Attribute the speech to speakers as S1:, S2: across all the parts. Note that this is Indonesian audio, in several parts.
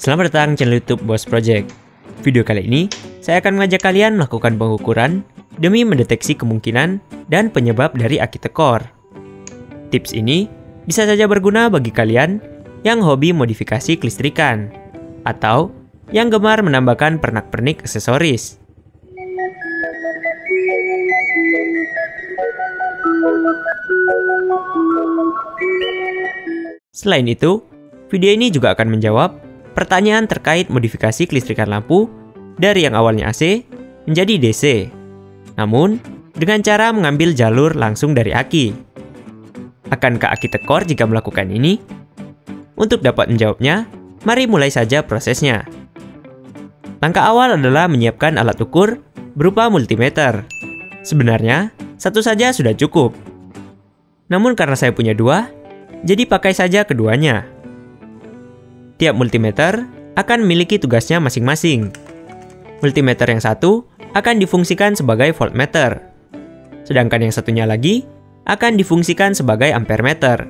S1: Selamat datang channel YouTube Boss Project. Video kali ini, saya akan mengajak kalian melakukan pengukuran demi mendeteksi kemungkinan dan penyebab dari aki tekor. Tips ini bisa saja berguna bagi kalian yang hobi modifikasi kelistrikan atau yang gemar menambahkan pernak-pernik aksesoris. Selain itu, video ini juga akan menjawab pertanyaan terkait modifikasi kelistrikan lampu dari yang awalnya AC menjadi DC, namun dengan cara mengambil jalur langsung dari aki. Akankah aki tekor jika melakukan ini? Untuk dapat menjawabnya, mari mulai saja prosesnya. Langkah awal adalah menyiapkan alat ukur berupa multimeter. Sebenarnya, satu saja sudah cukup. Namun karena saya punya dua, jadi pakai saja keduanya. Tiap multimeter akan memiliki tugasnya masing-masing. Multimeter yang satu akan difungsikan sebagai voltmeter, sedangkan yang satunya lagi akan difungsikan sebagai ampermeter.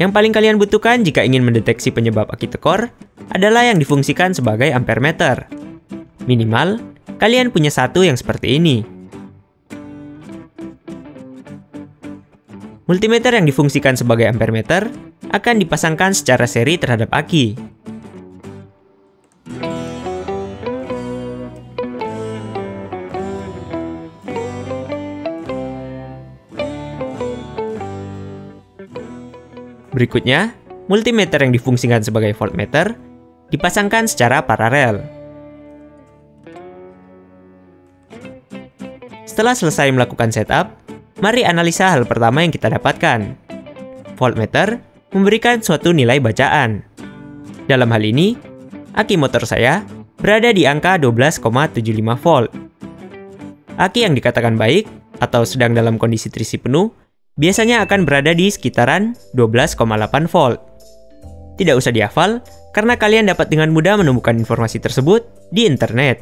S1: Yang paling kalian butuhkan jika ingin mendeteksi penyebab aki tekor adalah yang difungsikan sebagai ampermeter. Minimal, kalian punya satu yang seperti ini. Multimeter yang difungsikan sebagai ampermeter akan dipasangkan secara seri terhadap aki. Berikutnya, multimeter yang difungsikan sebagai voltmeter dipasangkan secara paralel. Setelah selesai melakukan setup, mari analisa hal pertama yang kita dapatkan. Voltmeter memberikan suatu nilai bacaan. Dalam hal ini, aki motor saya berada di angka 12,75 volt. Aki yang dikatakan baik atau sedang dalam kondisi terisi penuh biasanya akan berada di sekitaran 12,8 volt. Tidak usah dihafal, karena kalian dapat dengan mudah menemukan informasi tersebut di internet.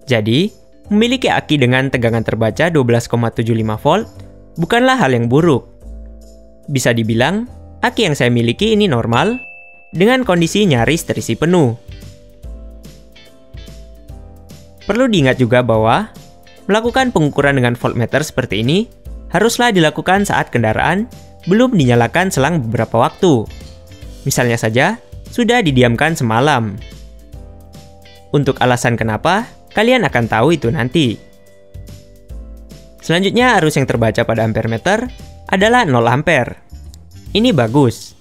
S1: Jadi, memiliki aki dengan tegangan terbaca 12,75 volt bukanlah hal yang buruk. Bisa dibilang, aki yang saya miliki ini normal dengan kondisi nyaris terisi penuh. Perlu diingat juga bahwa melakukan pengukuran dengan voltmeter seperti ini haruslah dilakukan saat kendaraan belum dinyalakan selang beberapa waktu. Misalnya saja, sudah didiamkan semalam. Untuk alasan kenapa, kalian akan tahu itu nanti. Selanjutnya, arus yang terbaca pada ampermeter adalah 0 ampere. Ini bagus.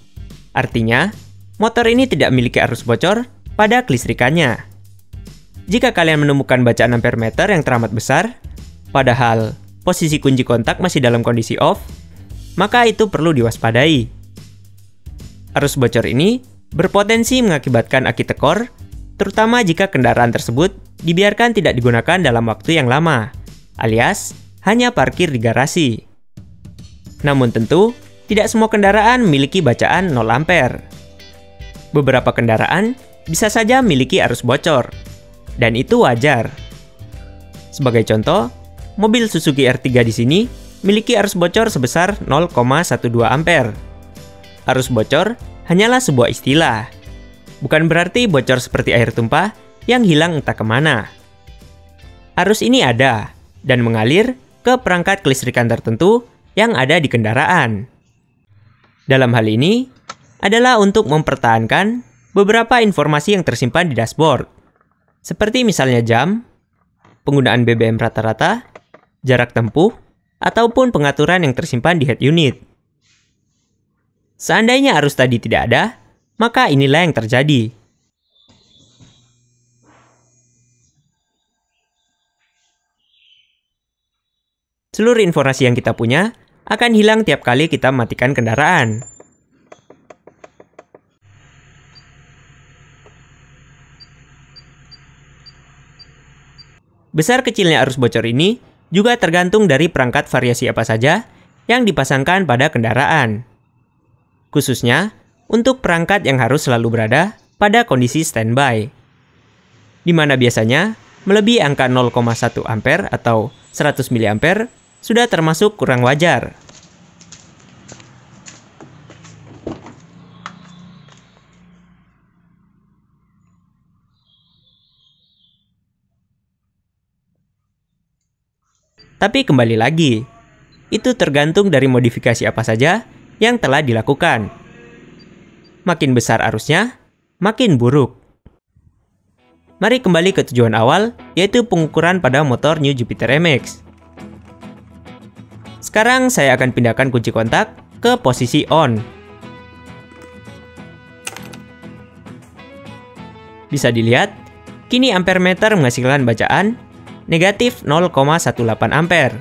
S1: Artinya, motor ini tidak memiliki arus bocor pada kelistrikannya. Jika kalian menemukan bacaan ampermeter yang teramat besar, padahal posisi kunci kontak masih dalam kondisi off, maka itu perlu diwaspadai. Arus bocor ini berpotensi mengakibatkan aki tekor, terutama jika kendaraan tersebut dibiarkan tidak digunakan dalam waktu yang lama, alias hanya parkir di garasi. Namun tentu, tidak semua kendaraan memiliki bacaan 0 ampere. Beberapa kendaraan bisa saja memiliki arus bocor, dan itu wajar. Sebagai contoh, mobil Suzuki R3 di sini memiliki arus bocor sebesar 0,12 ampere. Arus bocor hanyalah sebuah istilah. Bukan berarti bocor seperti air tumpah yang hilang entah kemana. Arus ini ada dan mengalir ke perangkat kelistrikan tertentu yang ada di kendaraan. Dalam hal ini adalah untuk mempertahankan beberapa informasi yang tersimpan di dashboard, seperti misalnya jam, penggunaan BBM rata-rata, jarak tempuh, ataupun pengaturan yang tersimpan di head unit. Seandainya arus tadi tidak ada, maka inilah yang terjadi. Seluruh informasi yang kita punya akan hilang tiap kali kita matikan kendaraan. Besar kecilnya arus bocor ini juga tergantung dari perangkat variasi apa saja yang dipasangkan pada kendaraan. Khususnya untuk perangkat yang harus selalu berada pada kondisi standby, di mana biasanya melebihi angka 0,1 ampere atau 100 mA sudah termasuk kurang wajar. Tapi kembali lagi, itu tergantung dari modifikasi apa saja yang telah dilakukan. Makin besar arusnya, makin buruk. Mari kembali ke tujuan awal, yaitu pengukuran pada motor New Jupiter MX. Sekarang saya akan pindahkan kunci kontak ke posisi on. Bisa dilihat, kini ampere meter menghasilkan bacaan negatif 0,18 ampere.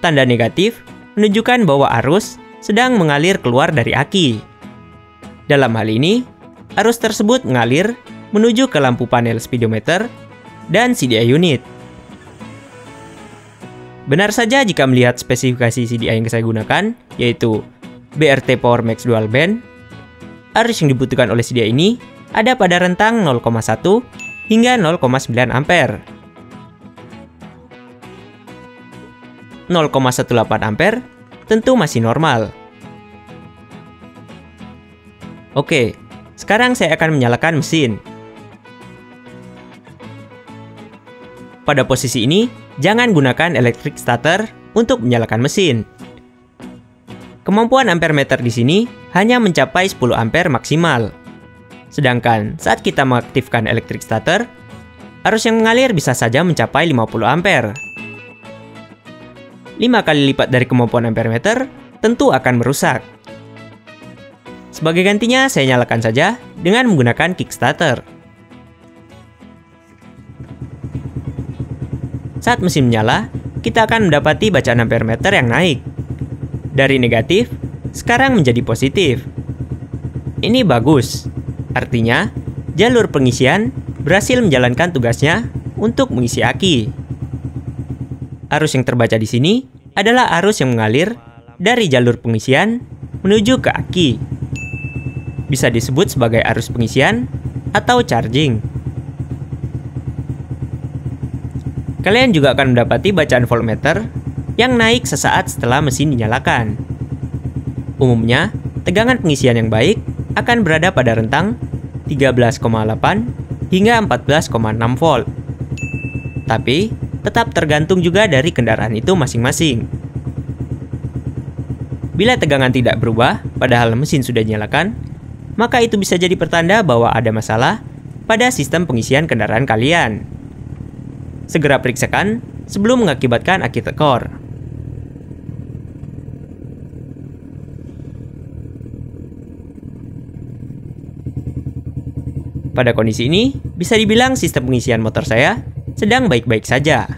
S1: Tanda negatif menunjukkan bahwa arus sedang mengalir keluar dari aki. Dalam hal ini, arus tersebut mengalir menuju ke lampu panel speedometer dan CDI unit. Benar saja jika melihat spesifikasi CDI yang saya gunakan, yaitu BRT Power Max Dual Band, arus yang dibutuhkan oleh CDI ini ada pada rentang 0,1 hingga 0,9 ampere. 0,18 ampere tentu masih normal. Oke, sekarang saya akan menyalakan mesin. Pada posisi ini, jangan gunakan electric starter untuk menyalakan mesin. Kemampuan ampere meter di sini hanya mencapai 10 ampere maksimal. Sedangkan saat kita mengaktifkan electric starter, arus yang mengalir bisa saja mencapai 50 ampere. 5 kali lipat dari kemampuan ampere meter tentu akan merusak. Sebagai gantinya, saya nyalakan saja dengan menggunakan kickstarter. Saat mesin menyala, kita akan mendapati bacaan ampere meter yang naik. Dari negatif, sekarang menjadi positif. Ini bagus. Artinya, jalur pengisian berhasil menjalankan tugasnya untuk mengisi aki. Arus yang terbaca di sini adalah arus yang mengalir dari jalur pengisian menuju ke aki. Bisa disebut sebagai arus pengisian atau charging. Kalian juga akan mendapati bacaan voltmeter yang naik sesaat setelah mesin dinyalakan. Umumnya, tegangan pengisian yang baik akan berada pada rentang 13,8 hingga 14,6 volt. Tapi, tetap tergantung juga dari kendaraan itu masing-masing. Bila tegangan tidak berubah, padahal mesin sudah dinyalakan, maka itu bisa jadi pertanda bahwa ada masalah pada sistem pengisian kendaraan kalian. Segera periksakan sebelum mengakibatkan aki tekor. Pada kondisi ini, bisa dibilang sistem pengisian motor saya sedang baik-baik saja.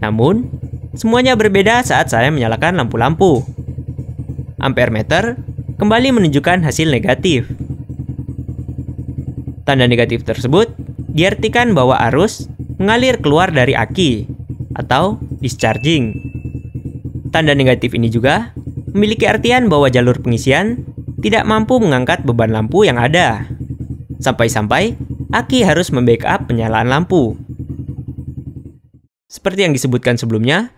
S1: Namun, semuanya berbeda saat saya menyalakan lampu-lampu. Ampere meter kembali menunjukkan hasil negatif. Tanda negatif tersebut diartikan bahwa arus mengalir keluar dari aki atau discharging. Tanda negatif ini juga memiliki artian bahwa jalur pengisian tidak mampu mengangkat beban lampu yang ada. Sampai-sampai aki harus membackup penyalaan lampu. Seperti yang disebutkan sebelumnya,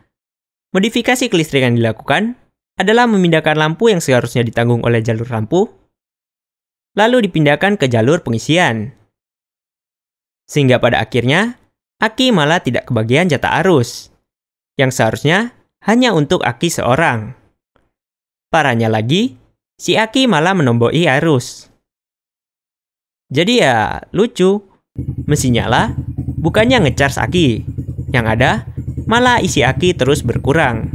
S1: modifikasi kelistrikan yang dilakukan adalah memindahkan lampu yang seharusnya ditanggung oleh jalur lampu, lalu dipindahkan ke jalur pengisian. Sehingga pada akhirnya, aki malah tidak kebagian jatah arus, yang seharusnya hanya untuk aki seorang. Parahnya lagi, si aki malah menomboi arus. Jadi ya, lucu. Mesin nyala, bukannya ngecharge aki. Yang ada, malah isi aki terus berkurang.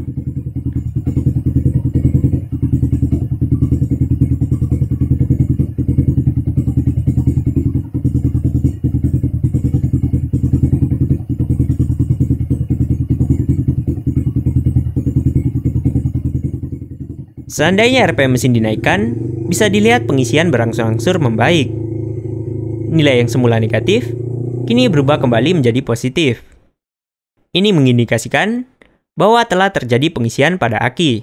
S1: Seandainya RPM mesin dinaikkan, bisa dilihat pengisian berangsur-angsur membaik. Nilai yang semula negatif, kini berubah kembali menjadi positif. Ini mengindikasikan bahwa telah terjadi pengisian pada aki.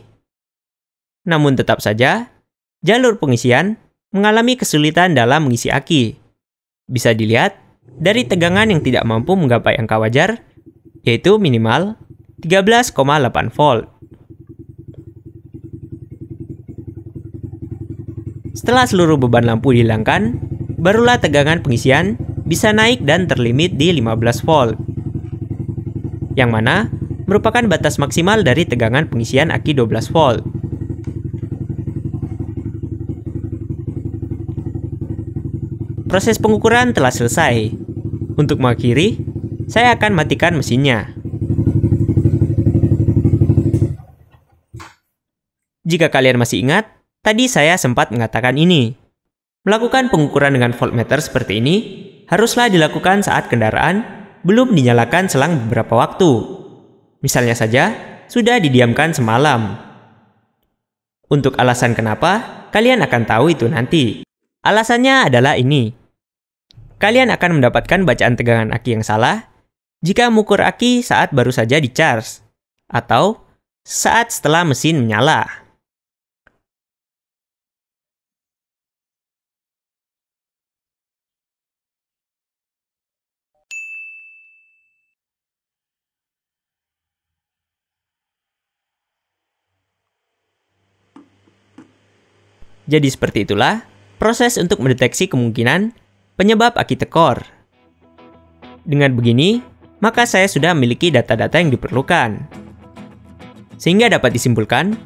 S1: Namun tetap saja, jalur pengisian mengalami kesulitan dalam mengisi aki. Bisa dilihat dari tegangan yang tidak mampu menggapai angka wajar, yaitu minimal 13,8 volt. Setelah seluruh beban lampu dihilangkan, barulah tegangan pengisian bisa naik dan terlimit di 15 volt, yang mana merupakan batas maksimal dari tegangan pengisian aki 12 volt. Proses pengukuran telah selesai. Untuk mengakhiri, saya akan matikan mesinnya. Jika kalian masih ingat, tadi saya sempat mengatakan ini. Melakukan pengukuran dengan voltmeter seperti ini haruslah dilakukan saat kendaraan belum dinyalakan selang beberapa waktu. Misalnya saja, sudah didiamkan semalam. Untuk alasan kenapa, kalian akan tahu itu nanti. Alasannya adalah ini. Kalian akan mendapatkan bacaan tegangan aki yang salah jika mengukur aki saat baru saja di-charge atau saat setelah mesin menyala. Jadi seperti itulah proses untuk mendeteksi kemungkinan penyebab aki tekor. Dengan begini, maka saya sudah memiliki data-data yang diperlukan. Sehingga dapat disimpulkan,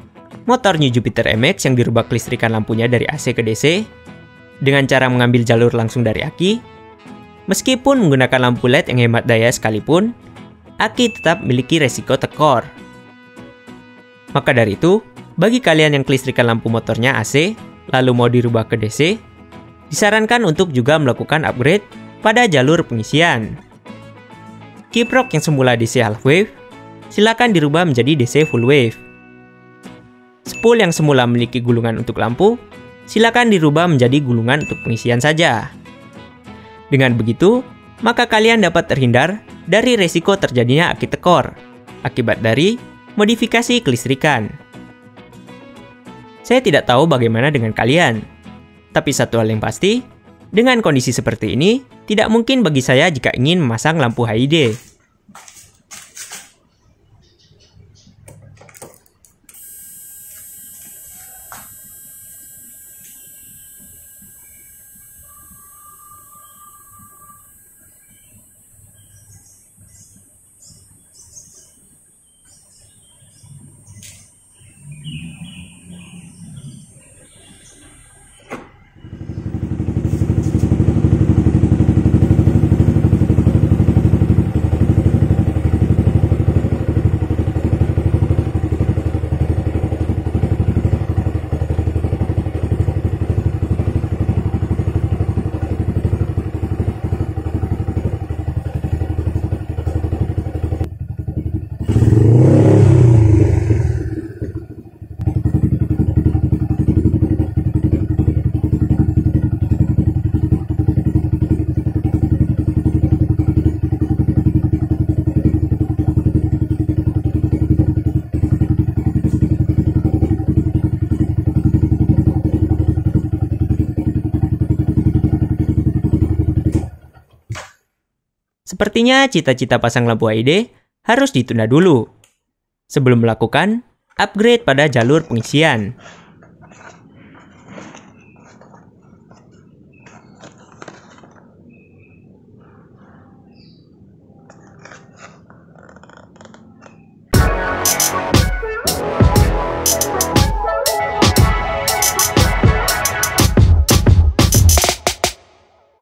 S1: motor New Jupiter MX yang dirubah kelistrikan lampunya dari AC ke DC dengan cara mengambil jalur langsung dari aki, meskipun menggunakan lampu LED yang hemat daya sekalipun, aki tetap memiliki resiko tekor. Maka dari itu, bagi kalian yang kelistrikan lampu motornya AC, lalu mau dirubah ke DC, disarankan untuk juga melakukan upgrade pada jalur pengisian. Kiprok yang semula DC half wave, silakan dirubah menjadi DC full wave. Spool yang semula memiliki gulungan untuk lampu, silakan dirubah menjadi gulungan untuk pengisian saja. Dengan begitu, maka kalian dapat terhindar dari resiko terjadinya aki tekor akibat dari modifikasi kelistrikan. Saya tidak tahu bagaimana dengan kalian. Tapi satu hal yang pasti, dengan kondisi seperti ini, tidak mungkin bagi saya jika ingin memasang lampu HID. Sepertinya cita-cita pasang lampu HID harus ditunda dulu sebelum melakukan upgrade pada jalur pengisian.